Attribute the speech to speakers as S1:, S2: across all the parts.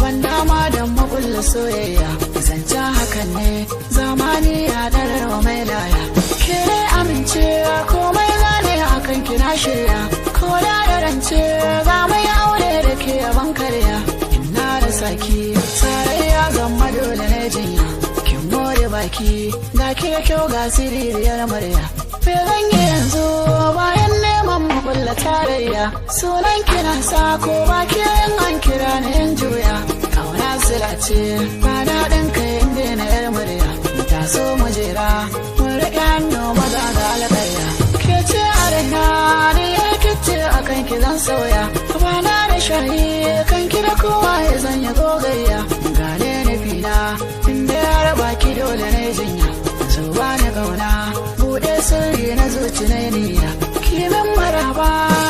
S1: ban dama don makulla soyayya zancen hakan ne zamani ya dararwa mai laya ke amince komai zane akan kina shirya ko da rance za mu yi aure da ke yaban karya ina da saki tarayya zama dole ne jinya kin more baki ga ke kyau ga siririyar murya me zan yi yanzu bayan neman makulla tarayya sunan kina sa ko baki yin an kira ni in juya kauna sila ce ba daɗin kai inda na yar murya ta so mu jera mun riƙe hannu maza da alƙarya ke ce a raina ni ya kice a kan ki zan sauya bana da shayi kan ki da kowa ya zanya gogayya gane nufina inda ya raba ki dole ne jinya zuwa ni kauna buɗe sirri na zuci na niyya kimin maraba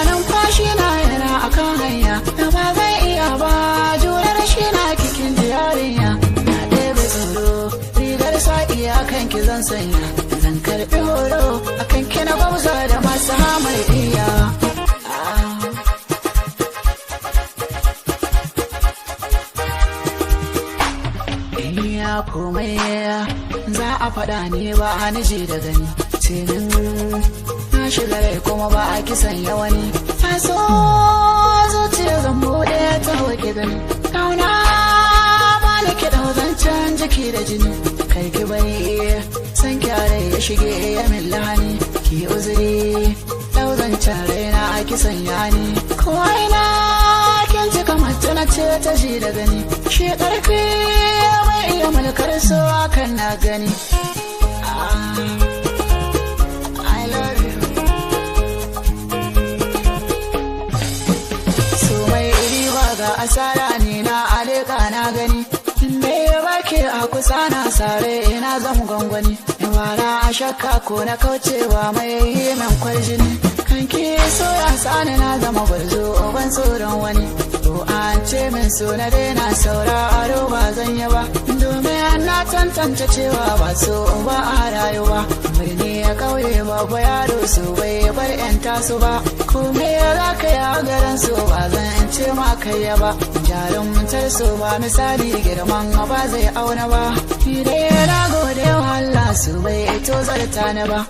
S1: numfashi na yana akan hanya da ba zai iya ba jurar shi na kikin yarinya na ɗebe tsoro rigar sa'i akan ki zan sanya zan karɓi horo akan ki na gwamza da masu hamayya komai za a faɗa ne ba a nije da gani tinin na shiga rai kuma ba a kisan yawani a so zuciya zan buɗe ta wake gani kauna ba na kiɗa zancen jiki da jini kai ki bai san kyare ya shige ya min lahani ki uzuri ɗau zancen raina a kisan yani ko aina kin cika mace na ce ta ji da gani shi ƙarfi iya mulkar so kan na gani I love you so mai riba ga asara ne na aleka na gani inda ya bake a kusa na sare ina zan gwangwani wara a shakka ko na kaucewa mai yi min kwarjini kan ki so ya sani na zama gwarzo ban tsoron wani to an ce min so na daina sauraro ba zan yi ba domin na tantance cewa ba so ba a rayuwa birni ya kauye ba yaro so bai bar yan taso ba kome ya za ka yi a garin so ba zan ce ma kai ya ba jarumtar so ba misali girman ba zai auna ba ni dai na gode wa Allah so bai tozarta ni ba